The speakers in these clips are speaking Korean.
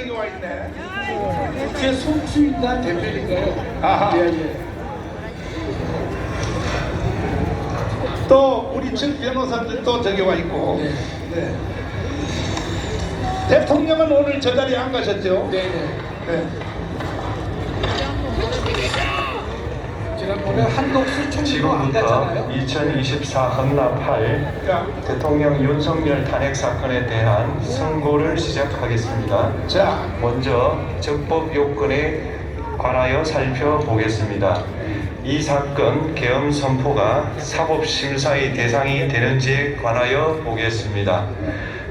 저기 와 있네. 국회 소추인단 대표니까요. 아하. 예, 예. 또 우리 측 변호사들도 저기 와 있고. 네. 네. 대통령은 오늘 저 자리에 안 가셨죠? 네, 네. 네. 지난번에 한덕수 총리도 안 지금부터 갔잖아요. 2024 헌납 8 자, 대통령 윤석열 탄핵 사건에 대한 선고를 시작하겠습니다. 자, 먼저 적법 요건에 관하여 살펴보겠습니다. 이 사건 계엄 선포가 사법심사의 대상이 되는지에 관하여 보겠습니다.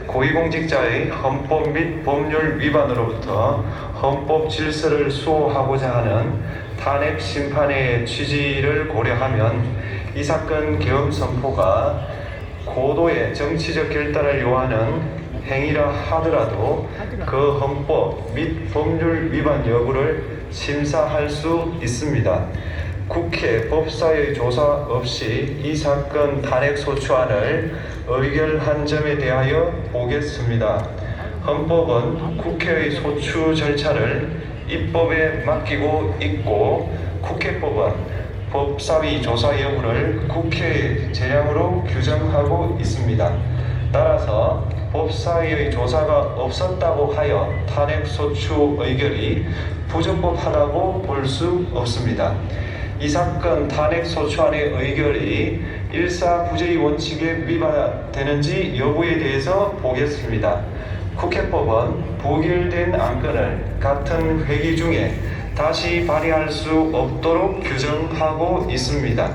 고위공직자의 헌법 및 법률 위반으로부터 헌법 질서를 수호하고자 하는 탄핵 심판의 취지를 고려하면 이 사건 계엄 선포가 고도의 정치적 결단을 요하는 행위라 하더라도 그 헌법 및 법률 위반 여부를 심사할 수 있습니다. 국회 법사의 조사 없이 이 사건 탄핵 소추안을 의결한 점에 대하여 보겠습니다. 헌법은 국회의 소추 절차를 입법에 맡기고 있고 국회법은 법사위 조사 여부를 국회의 재량으로 규정하고 있습니다. 따라서 법사위의 조사가 없었다고 하여 탄핵 소추 의결이 부적법하다고 볼 수 없습니다. 이 사건 탄핵 소추안의 의결이 일사부재의 원칙에 위반되는지 여부에 대해서 보겠습니다. 국회법은 부결된 안건을 같은 회기 중에 다시 발의할 수 없도록 규정하고 있습니다.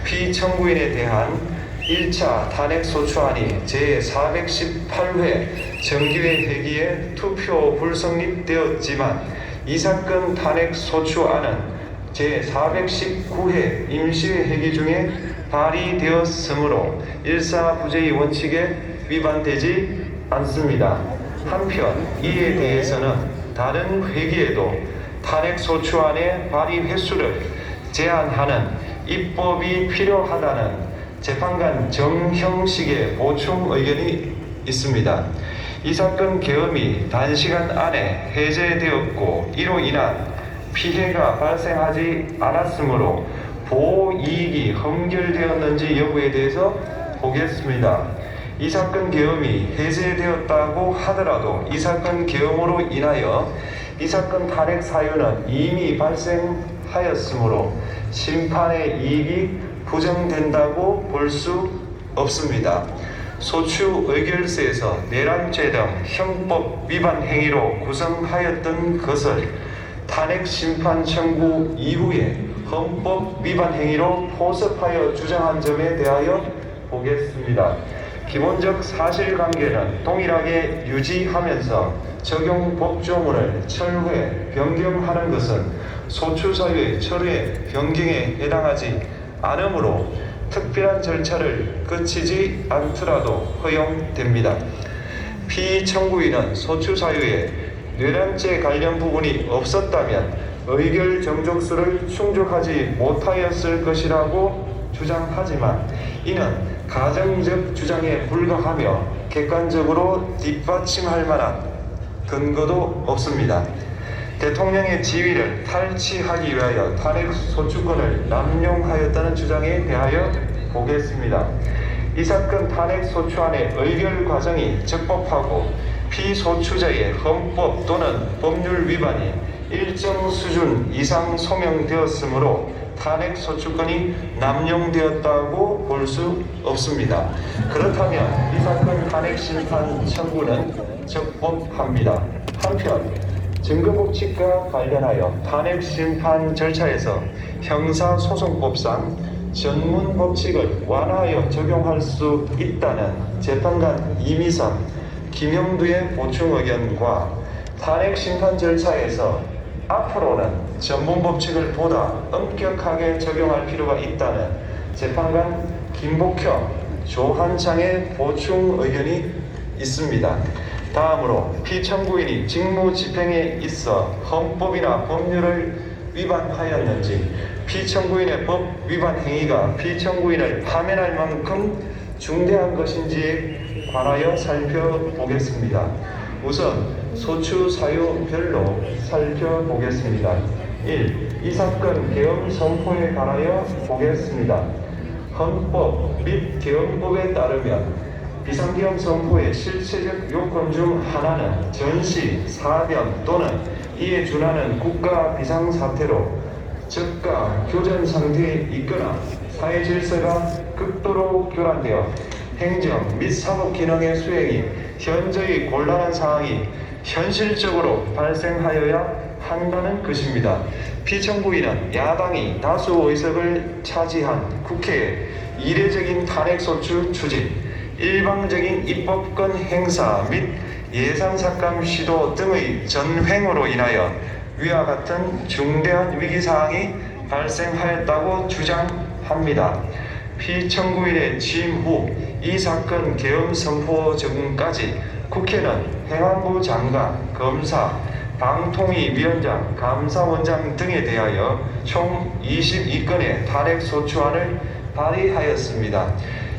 피청구인에 대한 1차 탄핵 소추안이 제418회 정기회 회기에 투표 불성립되었지만 이 사건 탄핵 소추안은 제419회 임시회 회기 중에 발의되었으므로 일사부재의 원칙에 위반되지 않습니다. 한편 이에 대해서는 다른 회기에도 탄핵 소추안의 발의 횟수를 제한하는 입법이 필요하다는 재판관 정형식의 보충 의견이 있습니다. 이 사건 계엄이 단시간 안에 해제되었고 이로 인한 피해가 발생하지 않았으므로 보호이익이 험결되었는지 여부에 대해서 보겠습니다. 이 사건 계엄이 해제되었다고 하더라도 이 사건 계엄으로 인하여 이 사건 탄핵 사유는 이미 발생하였으므로 심판의 이익이 부정된다고 볼 수 없습니다. 소추 의결서에서 내란죄 등 형법 위반 행위로 구성하였던 것을 탄핵 심판 청구 이후에 헌법 위반 행위로 포섭하여 주장한 점에 대하여 보겠습니다. 기본적 사실관계는 동일하게 유지하면서 적용 법조문을 철회, 변경하는 것은 소추사유의 철회, 변경에 해당하지 않으므로 특별한 절차를 거치지 않더라도 허용됩니다. 피청구인은 소추사유에 뇌란죄 관련 부분이 없었다면 의결 정족수를 충족하지 못하였을 것이라고 주장하지만 이는 가정적 주장에 불과하며 객관적으로 뒷받침할 만한 근거도 없습니다. 대통령의 지위를 탈취하기 위하여 탄핵 소추권을 남용하였다는 주장에 대하여 보겠습니다. 이 사건 탄핵 소추안의 의결 과정이 적법하고 피소추자의 헌법 또는 법률 위반이 일정 수준 이상 소명되었으므로 탄핵 소추권이 남용되었다고 볼 수 없습니다. 그렇다면 이 사건 탄핵 심판 청구는 적법합니다. 한편 증거법칙과 관련하여 탄핵 심판 절차에서 형사소송법상 전문 법칙을 완화하여 적용할 수 있다는 재판관 이미선, 김영두의 보충 의견과 탄핵 심판 절차에서 앞으로는 전문 법칙을 보다 엄격하게 적용할 필요가 있다는 재판관 김복형, 조한창의 보충 의견이 있습니다. 다음으로 피청구인이 직무집행에 있어 헌법이나 법률을 위반하였는지 피청구인의 법 위반 행위가 피청구인을 파면할 만큼 중대한 것인지에 관하여 살펴보겠습니다. 우선 소추 사유별로 살펴보겠습니다. 1. 이 사건 계엄 선포에 관하여 보겠습니다. 헌법 및 계엄법에 따르면 비상계엄 선포의 실체적 요건 중 하나는 전시, 사변 또는 이에 준하는 국가 비상사태로 적가 교전 상태에 있거나 사회 질서가 극도로 교란되어 행정 및 사법 기능의 수행이 현저히 곤란한 상황이 현실적으로 발생하여야 한다는 것입니다. 피청구인은 야당이 다수 의석을 차지한 국회의 이례적인 탄핵소추 추진, 일방적인 입법권 행사 및 예산삭감 시도 등의 전횡으로 인하여 위와 같은 중대한 위기사항이 발생하였다고 주장합니다. 피청구인의 취임 후 이 사건 계엄 선포 전까지 국회는 행안부 장관, 검사, 방통위위원장, 감사원장 등에 대하여 총 22건의 탄핵소추안을 발의하였습니다.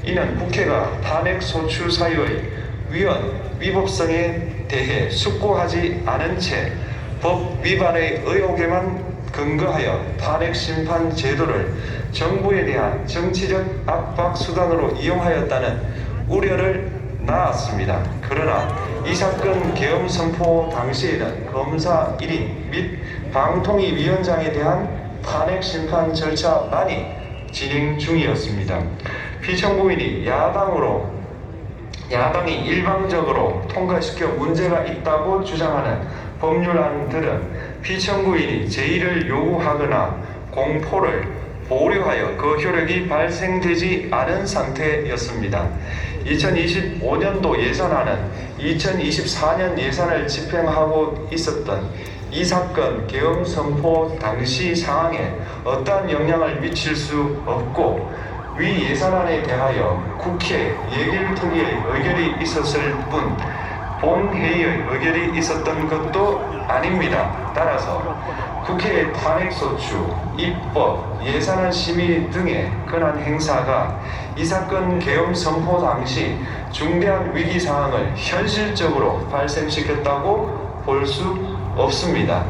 이는 국회가 탄핵소추 사유의 위헌, 위법성에 대해 숙고하지 않은 채 법 위반의 의혹에만 근거하여 탄핵심판 제도를 정부에 대한 정치적 압박 수단으로 이용하였다는 우려를 낳았습니다. 그러나 이 사건 계엄 선포 당시에는 검사 1인 및 방통위위원장에 대한 탄핵심판 절차만이 진행 중이었습니다. 피청구인이 야당이 일방적으로 통과시켜 문제가 있다고 주장하는 법률안들은 피청구인이 제의를 요구하거나 공포를 보류하여 그 효력이 발생되지 않은 상태였습니다. 2025년도 예산안은 2024년 예산을 집행하고 있었던 이 사건 계엄 선포 당시 상황에 어떠한 영향을 미칠 수 없고 위 예산안에 대하여 국회 예결특위의 의결이 있었을 뿐 본회의의 의결이 있었던 것도 아닙니다. 따라서 국회의 탄핵소추, 입법, 예산안 심의 등의 권한 행사가 이 사건 계엄 선포 당시 중대한 위기상황을 현실적으로 발생시켰다고 볼 수 없습니다.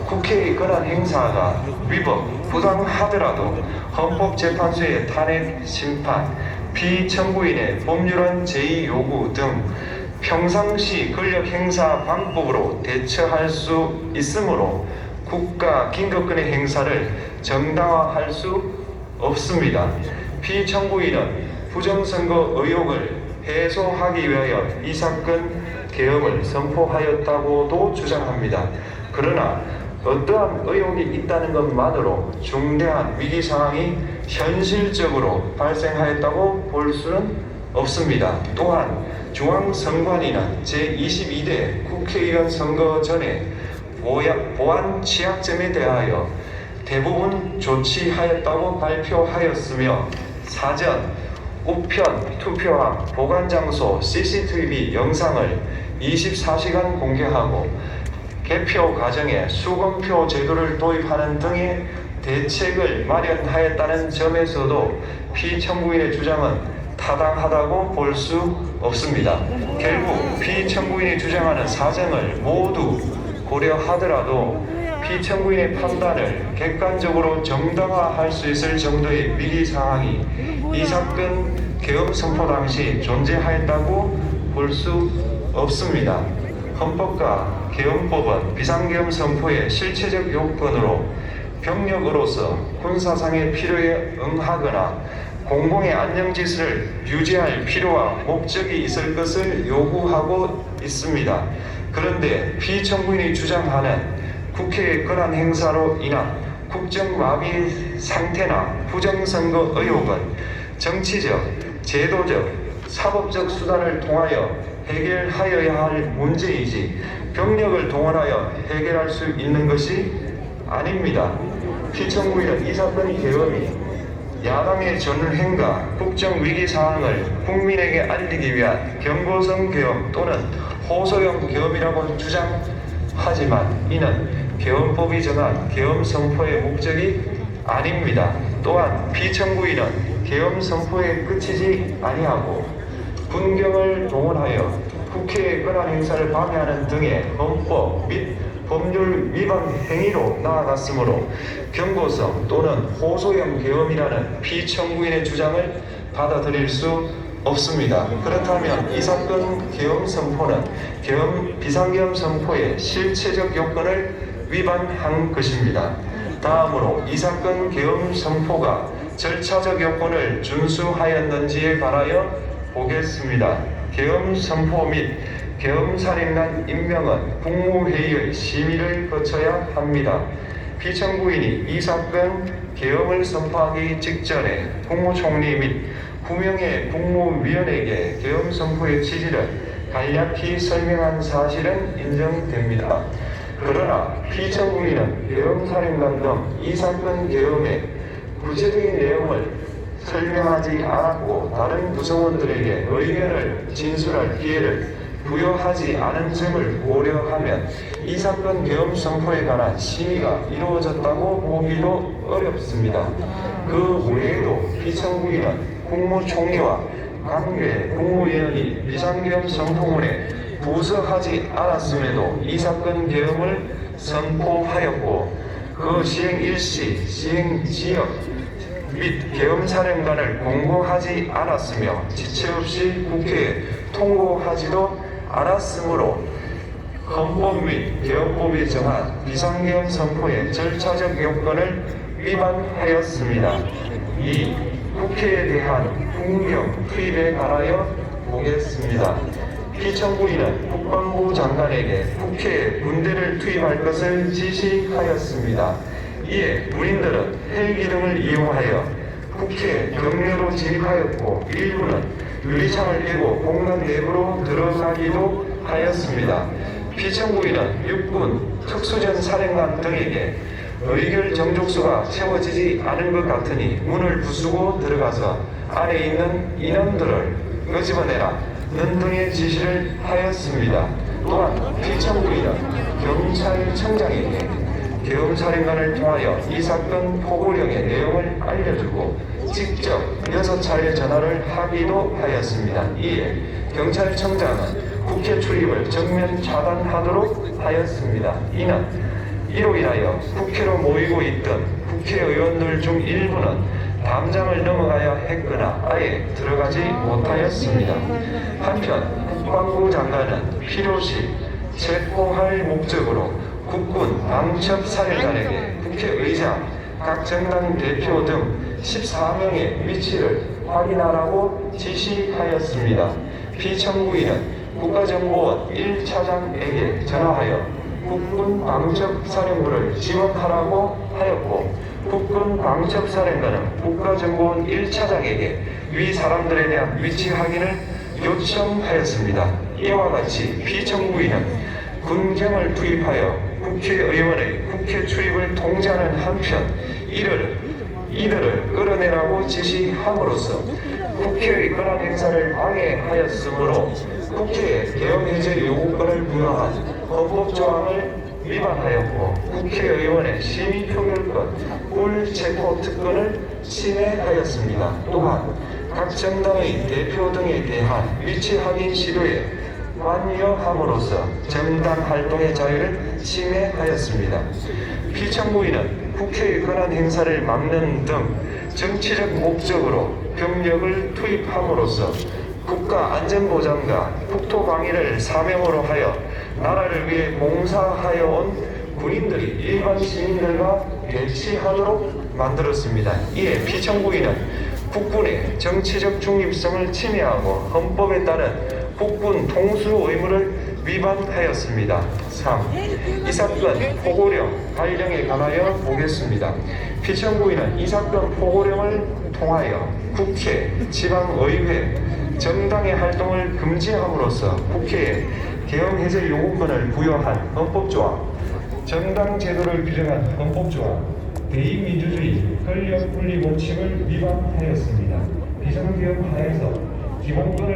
국회의 권한 행사가 위법, 부당하더라도 헌법재판소의 탄핵 심판, 피청구인의 법률안 제의 요구 등 평상시 권력 행사 방법으로 대처할 수 있으므로 국가 긴급권의 행사를 정당화할 수 없습니다. 피청구인은 부정선거 의혹을 해소하기 위하여 이 사건 계엄을 선포하였다고도 주장합니다. 그러나 어떠한 의혹이 있다는 것만으로 중대한 위기 상황이 현실적으로 발생하였다고 볼 수는 없습니다. 또한 중앙선관위는 제22대 국회의원 선거 전에 보안 취약점에 대하여 대부분 조치하였다고 발표하였으며 사전, 우편, 투표함, 보관장소, CCTV 영상을 24시간 공개하고 개표 과정에 수검표 제도를 도입하는 등의 대책을 마련하였다는 점에서도 피청구인의 주장은 타당하다고 볼 수 없습니다. 결국 피청구인이 주장하는 사정을 모두 고려하더라도 피청구인의 판단을 객관적으로 정당화할 수 있을 정도의 위기 상황이 이 사건 계엄 선포 당시 존재하였다고 볼 수 없습니다. 헌법과 계엄법은 비상계엄 선포의 실체적 요건으로 병력으로서 군사상의 필요에 응하거나 공공의 안녕질서를 유지할 필요와 목적이 있을 것을 요구하고 있습니다. 그런데 피청구인이 주장하는 국회의 권한 행사로 인한 국정마비 상태나 부정선거 의혹은 정치적, 제도적, 사법적 수단을 통하여 해결하여야 할 문제이지 병력을 동원하여 해결할 수 있는 것이 아닙니다. 피청구인은 이 사건 계엄이 야당의 전횡과 국정위기 상황을 국민에게 알리기 위한 경고성 계엄 또는 호소형 계엄이라고 주장하지만 이는 계엄법이 정한 계엄 선포의 목적이 아닙니다. 또한 피청구인은 계엄 선포에 그치지 아니하고 군경을 동원하여 국회의 권한 행사를 방해하는 등의 헌법 및 법률 위반 행위로 나아갔으므로 경고성 또는 호소형 계엄이라는 피청구인의 주장을 받아들일 수 없습니다. 그렇다면 이 사건 계엄 선포는 비상계엄 선포의 실체적 요건을 위반한 것입니다. 다음으로 이 사건 계엄 선포가 절차적 요건을 준수하였는지에 관하여 보겠습니다. 계엄 선포 및 계엄 살인관 임명은 국무회의의 심의를 거쳐야 합니다. 피청구인이 이 사건 계엄을 선포하기 직전에 국무총리 및 구명의 국무위원에게 계엄 선포의 취지를 간략히 설명한 사실은 인정됩니다. 그러나 피청구인은 계엄살인관 등 이 사건 계엄의 구체적인 내용을 설명하지 않았고 다른 구성원들에게 의견을 진술할 기회를 부여하지 않은 점을 고려하면 이 사건 계엄 선포에 관한 심의가 이루어졌다고 보기도 어렵습니다. 그 외에도 피청구인은 국무총리와 관계 국무위원이 비상계엄 선포문에 부서하지 않았음에도 이 사건 계엄을 선포하였고 그 시행 일시, 시행 지역 및 계엄사령관을 공고하지 않았으며 지체 없이 국회에 통고하지도 않았으므로 헌법 및 계엄법이 정한 비상계엄 선포의 절차적 요건을 위반하였습니다. 이 국회에 대한 국경 투입에 관하여 보겠습니다. 피청구인은 국방부 장관에게 국회에 군대를 투입할 것을 지시하였습니다. 이에 군인들은 헬기 등을 이용하여 국회 경내로 진입하였고 일부는 유리창을 깨고 공간 내부로 들어가기도 하였습니다. 피청구인은 육군 특수전 사령관 등에게 의결 정족수가 채워지지 않은 것 같으니 문을 부수고 들어가서 안에 있는 인원들을 끄집어내라 는 등의 지시를 하였습니다. 또한 피청구인은 경찰청장에게 계엄살인관을 통하여 이 사건 포고령의 내용을 알려주고 직접 6차례 전화를 하기도 하였습니다. 이에 경찰청장은 국회 출입을 전면 차단하도록 하였습니다. 이는 이로 인하여 국회로 모이고 있던 국회의원들 중 일부는 담장을 넘어가야 했거나 아예 들어가지 못하였습니다. 한편 국방부 장관은 필요시 체포할 목적으로 국군 방첩사령관에게 국회의장, 각 정당 대표 등 14명의 위치를 확인하라고 지시하였습니다. 피청구인은 국가정보원 1차장에게 전화하여 국군 방첩사령부를 지원하라고 하였고 국군 방첩사령관은 국가정보원 1차장에게 위 사람들에 대한 위치 확인을 요청하였습니다. 이와 같이 피청구인은 군경을 투입하여 국회의원의 국회 출입을 통제하는 한편 이들을 끌어내라고 지시함으로써 국회의 권한 행사를 방해하였으므로 국회에 계엄해제 요구권을 부여한 헌법조항을 위반하였고 국회의원의 심의표결권, 불체포 특권을 침해하였습니다. 또한 각 정당의 대표 등에 대한 위치 확인 시도에 관여함으로써 정당 활동의 자유를 침해하였습니다. 피청구인은 국회의 권한 행사를 막는 등 정치적 목적으로 병력을 투입함으로써 국가안전보장과 국토방위를 사명으로 하여 나라를 위해 봉사하여 온 군인들이 일반 시민들과 대치하도록 만들었습니다. 이에 피청구인은 국군의 정치적 중립성을 침해하고 헌법에 따른 국군 통수 의무를 위반하였습니다. 3. 이 사건 포고령 발령에 관하여 보겠습니다. 피청구인은 이 사건 포고령을 통하여 국회, 지방의회, 정당의 활동을 금지함으로써 국회에 계엄해제 요구권을 부여한 헌법조항, 정당제도를 규정한 헌법조항, 대의민주주의 권력분리 원칙을 위반하였습니다. 비상계엄 하에서 기본권을